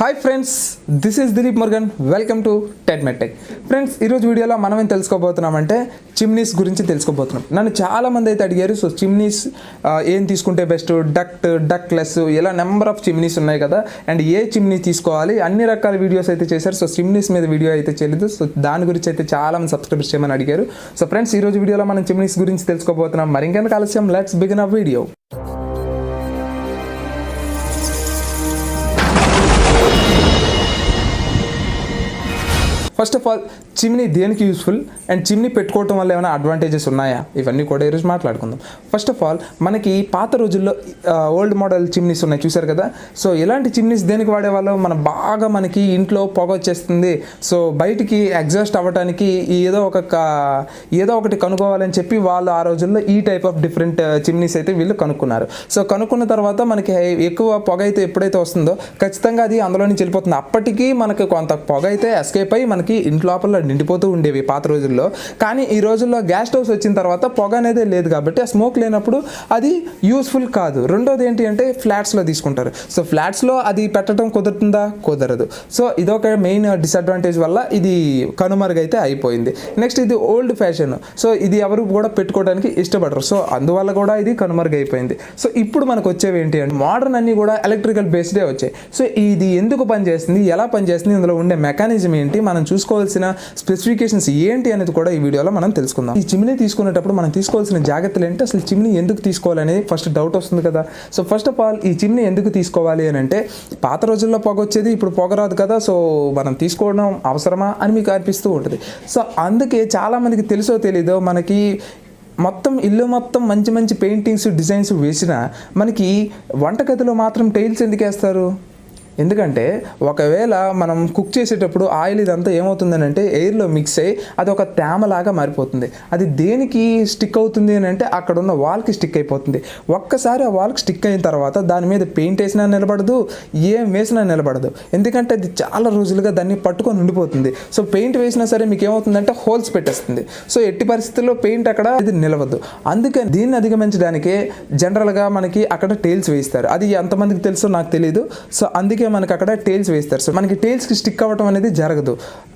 Hi friends, this is Dileep Murugan. Welcome to Ted MedTech. Friends, ఈరోజు వీడియోలో మనం ఏం తెలుసుకోబోతున్నామంటే చిమ్నీస్ గురించి తెలుసుకోబోతున్నాం. నన్ను చాలామంది అయితే అడిగారు, సో చిమ్నీస్ ఏం తీసుకుంటే బెస్ట్, డక్లెస్, ఇలా నెంబర్ ఆఫ్ చిమ్నీస్ ఉన్నాయి కదా, అండ్ ఏ చిమ్నీ తీసుకోవాలి, అన్ని రకాల వీడియోస్ అయితే చేశారు. సో చిమ్నీస్ మీద వీడియో అయితే చేయలేదు, సో దాని గురించి అయితే చాలా మంది సబ్స్క్రైబర్స్ చేయమని అడిగారు. సో ఫ్రెండ్స్, ఈరోజు వీడియోలో మనం చిమ్నీస్ గురించి తెలుసుకోబోతున్నాం. మరి ఇంకెందుకు ఆలస్యం, let's begin a video. First of all, chimney దేనికి యూస్ఫుల్ అండ్ చిమ్నీ పెట్టుకోవటం వల్ల ఏమైనా అడ్వాంటేజెస్ ఉన్నాయా, ఇవన్నీ కూడా ఈరోజు మాట్లాడుకుందాం. ఫస్ట్ ఆఫ్ ఆల్, మనకి పాత రోజుల్లో ఓల్డ్ మోడల్ చిమ్నీస్ ఉన్నాయి, చూసారు కదా. సో ఇలాంటి చిమ్నీస్ దేనికి వాడేవాళ్ళు, బాగా మనకి ఇంట్లో పొగ వచ్చేస్తుంది, సో బయటికి ఎగ్జాస్ట్ అవ్వడానికి ఏదో ఒకటి కనుక్కోవాలని చెప్పి వాళ్ళు ఆ రోజుల్లో ఈ టైప్ ఆఫ్ డిఫరెంట్ చిమ్నీస్ అయితే వీళ్ళు కనుక్కున్నారు. సో కనుక్కున్న తర్వాత మనకి ఎక్కువ పొగ అయితే ఎప్పుడైతే వస్తుందో ఖచ్చితంగా అది అందులో నుంచి వెళ్ళిపోతుంది. అప్పటికీ మనకి కొంత పొగ అయితే ఎస్కేప్ అయ్యి మనకి ఇంటి లోపల నిండిపోతూ ఉండేవి పాత రోజుల్లో. కానీ ఈ రోజుల్లో గ్యాస్ స్టవ్స్ వచ్చిన తర్వాత పొగ అనేది లేదు కాబట్టి ఆ స్మోక్ లేనప్పుడు అది యూస్ఫుల్ కాదు. రెండోది ఏంటి అంటే ఫ్లాట్స్లో తీసుకుంటారు. సో ఫ్లాట్స్లో అది పెట్టడం కుదురుతుందా, కుదరదు. సో ఇదొక మెయిన్ డిసడ్వాంటేజ్ వల్ల ఇది కనుమరుగైతే అయిపోయింది. నెక్స్ట్, ఇది ఓల్డ్ ఫ్యాషన్, సో ఇది ఎవరు కూడా పెట్టుకోవడానికి ఇష్టపడరు. సో అందువల్ల కూడా ఇది కనుమరుగైపోయింది. సో ఇప్పుడు మనకు వచ్చేవి ఏంటి అంటే మోడర్న్ అన్ని కూడా ఎలక్ట్రికల్ బేస్డే వచ్చాయి. సో ఇది ఎందుకు పనిచేస్తుంది, ఎలా పనిచేస్తుంది, ఇందులో ఉండే మెకానిజం ఏంటి, మనం చూసుకోవాల్సిన స్పెసిఫికేషన్స్ ఏంటి అనేది కూడా ఈ వీడియోలో మనం తెలుసుకుందాం. ఈ చిమ్నీ తీసుకునేటప్పుడు మనం తీసుకోవాల్సిన జాగ్రత్తలు ఏంటి, అసలు చిమ్నీ ఎందుకు తీసుకోవాలనేది ఫస్ట్ డౌట్ వస్తుంది కదా. సో ఫస్ట్ ఆఫ్ ఆల్, ఈ చిమ్నీ ఎందుకు తీసుకోవాలి అని అంటే, పాత రోజుల్లో పొగ వచ్చేది, ఇప్పుడు పొగ రాదు కదా, సో మనం తీసుకోవడం అవసరమా అని మీకు అనిపిస్తూ ఉంటుంది. సో అందుకే చాలామందికి తెలుసో తెలీదో మనకి మొత్తం ఇల్లు మొత్తం మంచి మంచి పెయింటింగ్స్, డిజైన్స్ వేసినా మనకి వంటగదిలో మాత్రం టైల్స్ ఎందుకు వేస్తారు? ఎందుకంటే ఒకవేళ మనం కుక్ చేసేటప్పుడు ఆయిల్ ఇదంతా ఏమవుతుందని అంటే ఎయిర్లో మిక్స్ అయ్యి అది ఒక తేమలాగా మారిపోతుంది. అది దేనికి స్టిక్ అవుతుంది అని అంటే అక్కడ ఉన్న వాల్కి స్టిక్ అయిపోతుంది. ఒక్కసారి ఆ వాల్కి స్టిక్ అయిన తర్వాత దాని మీద పెయింట్ వేసినా నిలబడదు, ఏం వేసినా నిలబడదు. ఎందుకంటే అది చాలా రోజులుగా దాన్ని పట్టుకొని ఉండిపోతుంది. సో పెయింట్ వేసినా సరే మీకు ఏమవుతుందంటే హోల్స్ పెట్టేస్తుంది. సో ఎట్టి పరిస్థితుల్లో పెయింట్ అక్కడ ఇది నిలవద్దు. అందుకని దీన్ని అధిగమించడానికే జనరల్గా మనకి అక్కడ టైల్స్ వేస్తారు. అది ఎంతమందికి తెలుసో నాకు తెలియదు. సో అందుకే మనకి అక్కడ టైల్స్ వేస్తారు. సో మనకి టైల్స్కి స్టిక్ అవ్వడం అనేది జరగదు.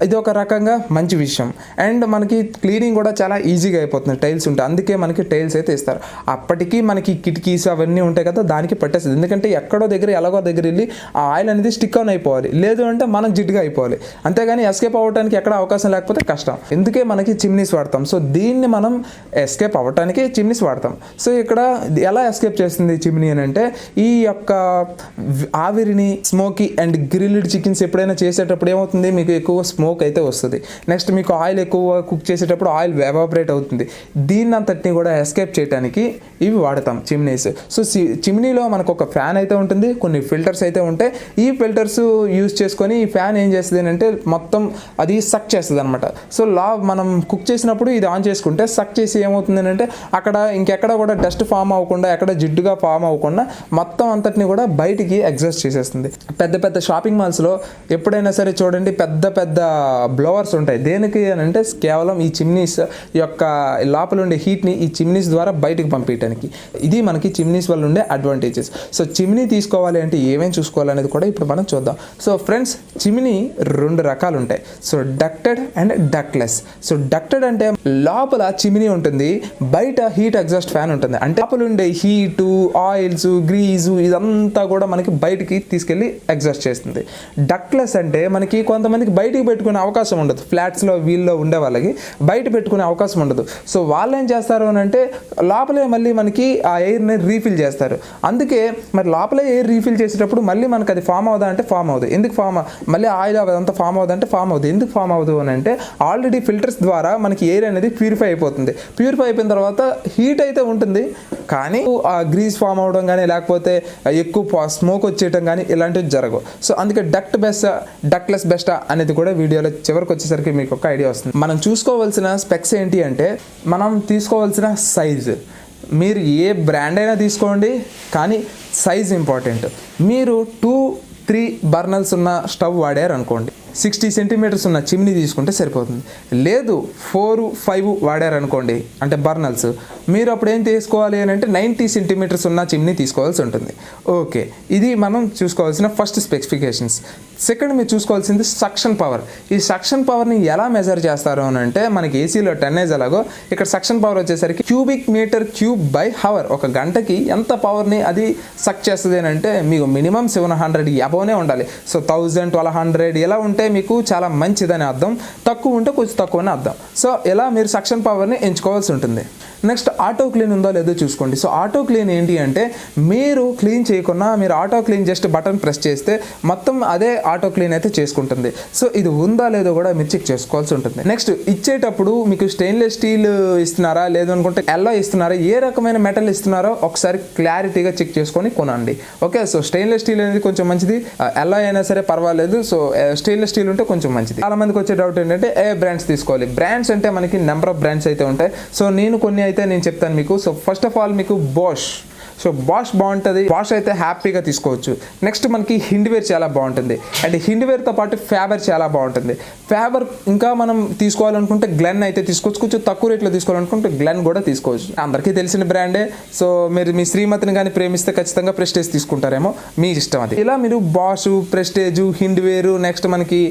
ఇది ఒక రకంగా మంచి విషయం. అండ్ మనకి క్లీనింగ్ కూడా చాలా ఈజీగా అయిపోతుంది టైల్స్ ఉంటే. అందుకే మనకి టైల్స్ అయితే ఇస్తారు. అప్పటికి మనకి కిటికీస్ అవన్నీ ఉంటాయి కదా, దానికి పట్టేస్తుంది. ఎందుకంటే ఎక్కడో దగ్గర ఎలాగో దగ్గర వెళ్ళి ఆ ఆయిల్ అనేది స్టిక్ ఆన్ అయిపోవాలి, లేదు అంటే మనం జిడ్డుగా అయిపోవాలి. అంతేగాని ఎస్కేప్ అవ్వడానికి ఎక్కడ అవకాశం లేకపోతే కష్టం. ఎందుకే మనకి చిమ్నీస్ వాడతాం. సో దీన్ని మనం ఎస్కేప్ అవ్వటానికి చిమ్నీస్ వాడతాం. సో ఇక్కడ ఎలా ఎస్కేప్ చేస్తుంది చిమ్నీ అని అంటే, ఈ యొక్క ఆవిరిని స్మోకీ అండ్ గ్రిల్డ్ చికెన్స్ ఎప్పుడైనా చేసేటప్పుడు ఏమవుతుంది, మీకు ఎక్కువ స్మోక్ అయితే వస్తుంది. నెక్స్ట్, మీకు ఆయిల్ ఎక్కువ కుక్ చేసేటప్పుడు ఆయిల్ ఎవాపరేట్ అవుతుంది. దీన్ని అంతటిని కూడా ఎస్కేప్ చేయడానికి ఇవి వాడతాం చిమ్నీస్. సో చిమ్నీలో మనకు ఒక ఫ్యాన్ అయితే ఉంటుంది, కొన్ని ఫిల్టర్స్ అయితే ఉంటాయి. ఈ ఫిల్టర్స్ యూజ్ చేసుకొని ఈ ఫ్యాన్ ఏం చేస్తుంది అంటే మొత్తం అది సక్ చేస్తుంది అనమాట. సో మనం కుక్ చేసినప్పుడు ఇది ఆన్ చేసుకుంటే సక్ చేసి ఏమవుతుంది అంటే అక్కడ ఇంకెక్కడ కూడా డస్ట్ ఫామ్ అవ్వకుండా, ఎక్కడ జిడ్డుగా ఫామ్ అవ్వకుండా మొత్తం అంతటిని కూడా బయటికి ఎగ్జాస్ట్ చేసేస్తుంది. పెద్ద పెద్ద షాపింగ్ మాల్స్లో ఎప్పుడైనా సరే చూడండి, పెద్ద పెద్ద బ్లోవర్స్ ఉంటాయి. దేనికి అని అంటే కేవలం ఈ చిమ్నీస్ యొక్క లోపల ఉండే హీట్ని ఈ చిమ్నీస్ ద్వారా బయటకు పంపించడానికి. ఇది మనకి చిమ్నీస్ వల్ల ఉండే అడ్వాంటేజెస్. సో చిమ్నీ తీసుకోవాలి అంటే ఏమేమి చూసుకోవాలనేది కూడా ఇప్పుడు మనం చూద్దాం. సో ఫ్రెండ్స్, చిమ్నీ రెండు రకాలు ఉంటాయి. So ducted and ductless. So ducted అంటే లోపల చిమ్నీ ఉంటుంది, బయట హీట్ ఎగ్జాస్ట్ ఫ్యాన్ ఉంటుంది. అంటే లోపల ఉండే హీటు, ఆయిల్స్, గ్రీజు ఇదంతా కూడా మనకి బయటికి తీసుకెళ్ళి ఎగ్జాస్ట్ చేస్తుంది. డక్లెస్ అంటే మనకి కొంతమందికి బయటికి పెట్టుకునే అవకాశం ఉండదు. ఫ్లాట్స్లో వీల్లో ఉండే వాళ్ళకి బయట పెట్టుకునే అవకాశం ఉండదు. సో వాళ్ళు ఏం చేస్తారు అని అంటే లోపలే మళ్ళీ మనకి ఆ ఎయిర్ని రీఫిల్ చేస్తారు. అందుకే మరి లోపలే ఎయిర్ రీఫిల్ చేసేటప్పుడు మళ్ళీ మనకి అది ఫామ్ అవుదా అంటే ఫామ్ అవుతుంది. ఎందుకు మళ్ళీ ఆయిల్ అదంతా ఫామ్ అవుతుంది అంటే ఫామ్ అవుతుంది. ఎందుకు ఫామ్ అవుతుంది అని అంటే ఆల్రెడీ ఫిల్టర్స్ ద్వారా మనకి ఎయిర్ అనేది ప్యూరిఫై అయిపోతుంది. ప్యూరిఫై అయిపోయిన తర్వాత హీట్ అయితే ఉంటుంది, కానీ ఆ గ్రీజ్ ఫామ్ అవడం కానీ లేకపోతే ఎక్కువ స్మోక్ వచ్చేయటం కానీ ఇలాంటివి జరగవు. సో అందుకే డక్లెస్ బెస్టా అనేది కూడా వీడియోలో చివరికి వచ్చేసరికి మీకు ఒక ఐడియా వస్తుంది. మనం చూసుకోవాల్సిన స్పెక్స్ ఏంటి అంటే, మనం తీసుకోవాల్సిన సైజు. మీరు ఏ బ్రాండ్ అయినా తీసుకోండి, కానీ సైజ్ ఇంపార్టెంట్. మీరు 2-3 బర్నర్స్ ఉన్న స్టవ్ వాడారు అనుకోండి, 60 సెంటీమీటర్స్ ఉన్న చిమ్నీ తీసుకుంటే సరిపోతుంది. లేదు 4-5 వాడారనుకోండి అంటే బర్నల్స్, మీరు అప్పుడు ఏం తీసుకోవాలి అని అంటే 90 సెంటీమీటర్స్ ఉన్న చిమ్నీ తీసుకోవాల్సి ఉంటుంది. ఓకే, ఇది మనం చూసుకోవాల్సిన ఫస్ట్ స్పెసిఫికేషన్స్. సెకండ్ మీరు చూసుకోవాల్సింది సక్షన్ పవర్. ఈ సక్షన్ పవర్ని ఎలా మెజర్ చేస్తారు అని అంటే మనకి ఏసీలో 10 ఎలాగో ఇక్కడ సక్షన్ పవర్ వచ్చేసరికి cubic metre cube by hour. ఒక గంటకి ఎంత పవర్ని అది సక్ చేస్తుంది అని అంటే మీకు మినిమం 700 అబోనే ఉండాలి. సో 1000, 1200 ఇలా ఉంటే మీకు చాలా మంచిదని అర్థం, తక్కువ ఉంటే కొంచెం తక్కువనే అర్థం. సో ఇలా మీరు సక్షన్ పవర్ని ఎంచుకోవాల్సి ఉంటుంది. నెక్స్ట్ ఆటో క్లీన్ ఉందో లేదో చూసుకోండి. సో ఆటో క్లీన్ ఏంటి అంటే మీరు క్లీన్ చేయకుండా మీరు auto clean just button press చేస్తే మొత్తం అదే ఆటో క్లీన్ అయితే చేసుకుంటుంది. సో ఇది ఉందా లేదో కూడా మీరు చెక్ చేసుకోవాల్సి ఉంటుంది. నెక్స్ట్ ఇచ్చేటప్పుడు మీకు స్టెయిన్లెస్ స్టీల్ ఇస్తున్నారా లేదు అనుకుంటే ఎల్లో ఇస్తున్నారా, ఏ రకమైన మెటల్ ఇస్తున్నారో ఒకసారి క్లారిటీగా చెక్ చేసుకొని కొనండి. ఓకే, సో స్టెయిన్లెస్ స్టీల్ అనేది కొంచెం మంచిది, ఎల్లో అయినా సరే పర్వాలేదు. సో స్టెయిన్లెస్ స్టీల్ ఉంటే కొంచెం మంచిది. చాలా మందికి వచ్చే డౌట్ ఏంటంటే ఏ బ్రాండ్స్ తీసుకోవాలి. బ్రాండ్స్ అంటే మనకి నెంబర్ ఆఫ్ బ్రాండ్స్ అయితే ఉంటాయి. సో నేను కొన్ని అయితే నేను చెప్తాను మీకు. సో ఫస్ట్ ఆఫ్ ఆల్ మీకు బాష్. సో బాష్ బాగుంటుంది, బాష్ అయితే హ్యాపీగా తీసుకోవచ్చు. నెక్స్ట్ మనకి హిండ్వేర్ చాలా బాగుంటుంది, అండ్ హిండ్వేర్తో పాటు ఫ్యాబర్ చాలా బాగుంటుంది. ఫ్యాబర్ ఇంకా మనం తీసుకోవాలనుకుంటే గ్లెన్ అయితే తీసుకోవచ్చు, కొంచెం తక్కువ రేట్లో తీసుకోవాలనుకుంటే గ్లెన్ కూడా తీసుకోవచ్చు. అందరికీ తెలిసిన బ్రాండే. సో మీరు మీ శ్రీమతిని కానీ ప్రేమిస్తే ఖచ్చితంగా ప్రెస్టేజ్ తీసుకుంటారేమో, మీ ఇష్టం అది. ఇలా మీరు బాష్, ప్రెస్టేజ్, హిండ్వేర్, నెక్స్ట్ మనకి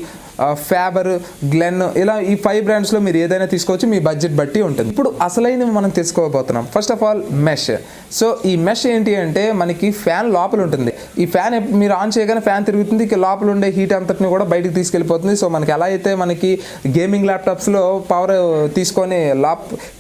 ఫ్యాబర్, గ్లెన్, ఇలా ఈ 5 బ్రాండ్స్లో మీరు ఏదైనా తీసుకోవచ్చు, మీ బడ్జెట్ బట్టి ఉంటుంది. ఇప్పుడు అసలైనవి మనం తెలుసుకోబోతున్నాం. First of all mesh. So ఈ మెష్ ఏంటి అంటే మనకి ఫ్యాన్ లోపల ఉంటుంది. ఈ ఫ్యాన్ మీరు ఆన్ చేయగానే ఫ్యాన్ తిరుగుతుంది, ఇక లోపల ఉండే హీట్ అంతటిని కూడా బయటికి తీసుకెళ్ళిపోతుంది. సో మనకి ఎలా అయితే మనకి గేమింగ్ ల్యాప్టాప్స్లో పవర్ తీసుకొని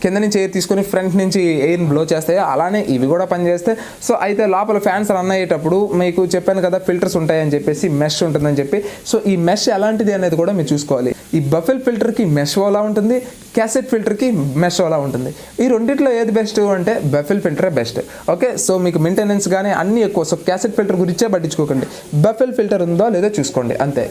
కింద నుంచి ఎయిర్ తీసుకొని ఫ్రంట్ నుంచి ఎయిర్ని బ్లో చేస్తాయో అలానే ఇవి కూడా పనిచేస్తాయి. సో అయితే లోపల ఫ్యాన్స్ రన్ అయ్యేటప్పుడు మీకు చెప్పాను కదా ఫిల్టర్స్ ఉంటాయని చెప్పేసి, మెష్ ఉంటుందని చెప్పి. సో ఈ మెష్ ఎలాంటిది అనేది కూడా మీరు చూసుకోవాలి. ఈ బఫెల్ ఫిల్టర్కి మెష్ ఓలా ఉంటుంది, క్యాసెట్ ఫిల్టర్కి మెష్ ఓలా ఉంటుంది. ఈ రెండిట్లో ఏది బెస్ట్ అంటే బఫెల్ ఫిల్టరే బెస్ట్. ఓకే, సో మీకు మెయింటెనెన్స్ కానీ అన్నీ ఎక్కువ. సో క్యాసెట్ ఫిల్టర్ గురించే పట్టించుకోకండి, బఫెల్ ఫిల్టర్ ఉందో లేదో చూసుకోండి అంతే.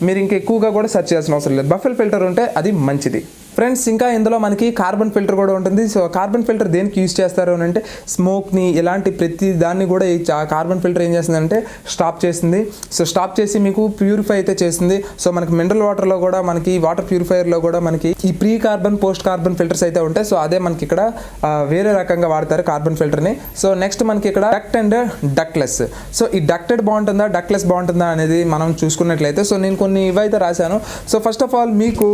మీరు ఇంకా ఎక్కువగా కూడా సెర్చ్ చేయాల్సిన అవసరం లేదు. బఫెల్ ఫిల్టర్ ఉంటే అది మంచిది. ఫ్రెండ్స్ ఇంకా ఇందులో మనకి కార్బన్ ఫిల్టర్ కూడా ఉంటుంది. సో కార్బన్ ఫిల్టర్ దేనికి యూజ్ చేస్తారు అని అంటే స్మోక్ని, ఇలాంటి ప్రతి దాన్ని కూడా ఈ కార్బన్ ఫిల్టర్ ఏం చేస్తుందంటే స్టాప్ చేస్తుంది. సో స్టాప్ చేసి మీకు ప్యూరిఫై అయితే చేస్తుంది. సో మనకి మినరల్ వాటర్లో కూడా మనకి వాటర్ ప్యూరిఫైయర్లో కూడా మనకి ఈ pre carbon, post carbon filters అయితే ఉంటాయి. సో అదే మనకి ఇక్కడ వేరే రకంగా వాడతారు కార్బన్ ఫిల్టర్ని. సో నెక్స్ట్ మనకి ఇక్కడ డక్ట్ అండ్ డక్ట్లెస్. సో ఈ డక్టెడ్ బాగుంటుందా, డక్ట్లెస్ బాగుంటుందా అనేది మనం చూసుకున్నట్లయితే సో నేను కొన్ని ఇవైతే రాశాను. సో ఫస్ట్ ఆఫ్ ఆల్ మీకు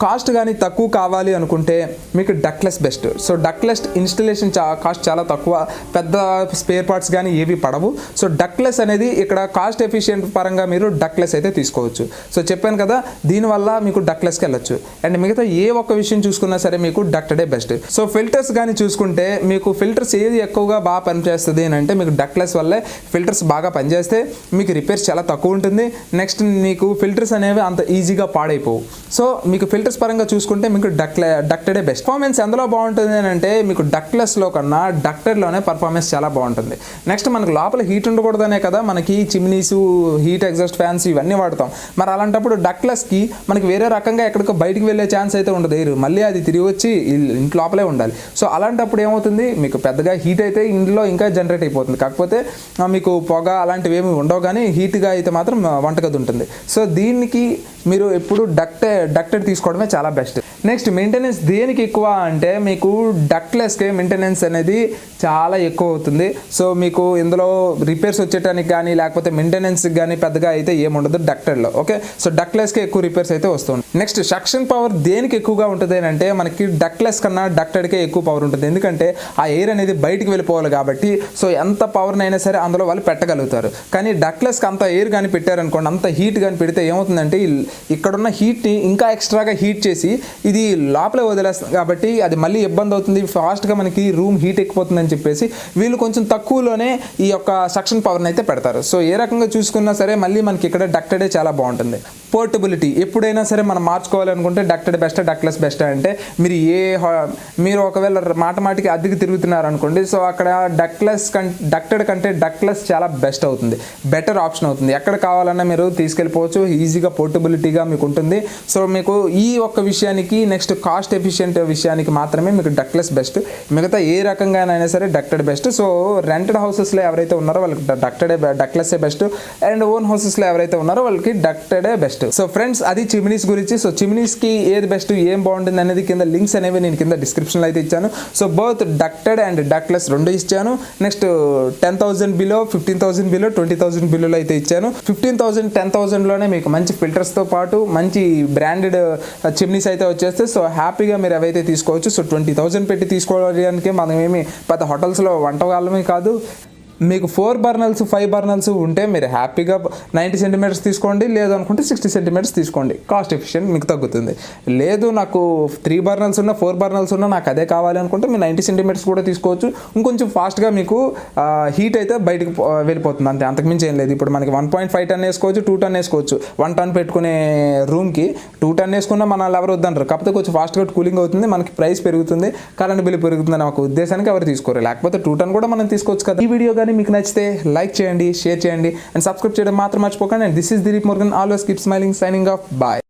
కాస్ట్ కానీ తక్కువ కావాలి అనుకుంటే మీకు ductless best. So ductless installation cost చాలా తక్కువ, పెద్ద స్పేర్ పార్ట్స్ కానీ ఏవి పడవు. సో డక్ట్లెస్ అనేది ఇక్కడ కాస్ట్ ఎఫిషియెంట్ పరంగా మీరు డక్ట్లెస్ అయితే తీసుకోవచ్చు. సో చెప్పాను కదా దీనివల్ల మీకు డక్ట్లెస్కి వెళ్ళొచ్చు. అండ్ మిగతా ఏ ఒక్క విషయం చూసుకున్నా సరే మీకు డక్టెడే బెస్ట్. సో ఫిల్టర్స్ కానీ చూసుకుంటే మీకు ఫిల్టర్స్ ఏది ఎక్కువగా బాగా పనిచేస్తుంది అని అంటే మీకు డక్ట్లెస్ వల్లే ఫిల్టర్స్ బాగా పనిచేస్తే మీకు రిపేర్స్ చాలా తక్కువ ఉంటుంది. నెక్స్ట్ మీకు ఫిల్టర్స్ అనేవి అంత ఈజీగా పాడైపోవు. సో మీకు ఫిల్టర్ పరంగా చూసుకుంటే మీకు డక్టెడే బెస్ట్. పర్ఫార్మెన్స్ ఎందులో బాగుంటుంది అని అంటే మీకు డక్ట్లెస్లో కన్నా డక్టెడ్లోనే పర్ఫార్మెన్స్ చాలా బాగుంటుంది. నెక్స్ట్ మనకు లోపల హీట్ ఉండకూడదనే కదా మనకి చిమ్నీస్, హీట్ ఎగ్జాస్ట్ ఫ్యాన్స్ ఇవన్నీ వాడతాం. మరి అలాంటప్పుడు డక్ట్లెస్కి మనకి వేరే రకంగా ఎక్కడికో బయటికి వెళ్ళే ఛాన్స్ అయితే ఉండదు. ఎయిర్ మళ్ళీ అది తిరిగి వచ్చి ఇంటి లోపలే ఉండాలి. సో అలాంటప్పుడు ఏమవుతుంది మీకు పెద్దగా హీట్ అయితే ఇంట్లో ఇంకా జనరేట్ అయిపోతుంది. కాకపోతే మీకు పొగ అలాంటివి ఏమి ఉండవు, కానీ హీట్గా అయితే మాత్రం వంటగది ఉంటుంది. సో దీనికి మీరు ఎప్పుడు డక్టెడ్ తీసుకోవడమే చాలా బెస్ట్. నెక్స్ట్ మెయింటెనెన్స్ దేనికి ఎక్కువ అంటే మీకు డక్ట్లెస్కి మెయింటెనెన్స్ అనేది చాలా ఎక్కువ అవుతుంది. సో మీకు ఇందులో రిపేర్స్ వచ్చేటానికి కానీ లేకపోతే మెయింటెనెన్స్కి కానీ పెద్దగా అయితే ఏముండదు డక్టెడ్లో. ఓకే, సో డక్ట్లెస్కి ఎక్కువ రిపేర్స్ అయితే వస్తుంది. నెక్స్ట్ సక్షన్ పవర్ దేనికి ఎక్కువగా ఉంటుంది అంటే మనకి డక్ట్లెస్ కన్నా డక్టెడ్కే ఎక్కువ పవర్ ఉంటుంది. ఎందుకంటే ఆ ఎయిర్ అనేది బయటికి వెళ్ళిపోవాలి కాబట్టి సో ఎంత పవర్నైనా సరే అందులో వాళ్ళు పెట్టగలుగుతారు. కానీ డక్ట్లెస్కి అంత ఎయిర్ కానీ పెట్టారనుకోండి, అంత హీట్ కానీ పెడితే ఏమవుతుందంటే ఇక్కడున్న హీట్ని ఇంకా ఎక్స్ట్రాగా హీట్ చేసి ఇది లోపలే వదిలేస్తుంది కాబట్టి అది మళ్ళీ ఇబ్బంది అవుతుంది. ఫాస్ట్గా మనకి రూమ్ హీట్ ఎక్కిపోతుందని చెప్పేసి వీళ్ళు కొంచెం తక్కువలోనే ఈ యొక్క సక్షన్ పవర్ని అయితే పెడతారు. సో ఏ రకంగా చూసుకున్నా సరే మళ్ళీ మనకి ఇక్కడ డక్టెడే చాలా బాగుంటుంది. పోర్టబిలిటీ ఎప్పుడైనా సరే మనం మార్చుకోవాలనుకుంటే డక్టెడ్ బెస్ట్, డక్ట్లెస్ బెస్ట్ అంటే మీరు ఒకవేళ మాటికి అద్దెకి తిరుగుతున్నారు అనుకోండి, సో అక్కడ డక్టెడ్ కంటే డక్ట్లెస్ చాలా బెస్ట్ అవుతుంది, బెటర్ ఆప్షన్ అవుతుంది. ఎక్కడ కావాలన్నా మీరు తీసుకెళ్ళిపోవచ్చు, ఈజీగా పోర్టబిలిటీగా మీకు ఉంటుంది. సో మీకు ఈ ఒక్క విషయానికి నెక్స్ట్ కాస్ట్ ఎఫిషియెంట్ విషయానికి మాత్రమే మీకు డక్లెస్ బెస్ట్. మిగతా ఏ రకంగానైనా సరే డక్టెడ్ బెస్ట్. సో రెంటెడ్ హౌసెస్లో ఎవరైతే ఉన్నారో వాళ్ళకి డక్లెస్సే బెస్ట్, అండ్ ఓన్ హౌసెస్లో ఎవరైతే ఉన్నారో వాళ్ళకి డక్టెడే బెస్ట్. సో ఫ్రెండ్స్, అది చిమ్నీస్ గురించి. సో చిమ్నీస్కి ఏది బెస్ట్, ఏం బాగుంటుంది అనేది కింద లింక్స్ అనేవి నేను కింద డిస్క్రిప్షన్లో అయితే ఇచ్చాను. So both ducted and ductless రెండు ఇచ్చాను. నెక్స్ట్ 10,000 బిలో, 15,000 బిలో, 20,000 బిలోలో అయితే ఇచ్చాను. 15,000 10,000లోనే మీకు మంచి ఫిల్టర్స్తో పాటు మంచి బ్రాండెడ్ చిమ్నీస్ అయితే వచ్చేస్తే సో హ్యాపీగా మీరు అవైతే తీసుకోవచ్చు. సో 20,000 పెట్టి తీసుకోవడానికి మనం ఏమి పెద్ద హోటల్స్లో వంట వాళ్ళమే కాదు. మీకు 4 బర్నల్స్ 5 బర్నల్స్ ఉంటే మీరు హ్యాపీగా 90 సెంటీమీటర్స్ తీసుకోండి, లేదు అనుకుంటే 60 సెంటీమీటర్స్ తీసుకోండి. కాస్ట్ ఎఫిషియెంట్ మీకు తగ్గుతుంది. లేదు నాకు 3 బర్నల్స్ ఉన్నా 4 బర్నల్స్ ఉన్నా నాకు అదే కావాలి అనుకుంటే మీరు 90 సెంటీమీటర్స్ కూడా తీసుకోవచ్చు. ఇంకొంచెం ఫాస్ట్గా మీకు హీట్ అయితే బయటకు వెళ్ళిపోతుంది, అంతే, అంతకుమించి ఏం లేదు. ఇప్పుడు మనకి 1.5 టన్ వేసుకోవచ్చు, 2 టన్ వేసుకోవచ్చు. 1 టన్ పెట్టుకునే రూమ్కి 2 టన్ వేసుకున్నా మన ఎవరు వద్దంటారు. కాకపోతే కొంచెం ఫాస్ట్గా కూలింగ్ అవుతుంది, మనకి ప్రైస్ పెరుగుతుంది, కరెంట్ బిల్ పెరుగుతుంది అని ఒక ఉద్దేశానికి ఎవరు తీసుకోరు. లేకపోతే 2 టన్ కూడా మనం తీసుకోవచ్చు కదా. ఈ వీడియో మీకు నచ్చితే లైక్ చేయండి, షేర్ చేయండి అండ్ సబ్స్క్రైబ్ చేయడం మాత్రం మర్చిపోకండి. And this is Dileep Murugan, always keep smiling, signing off, bye.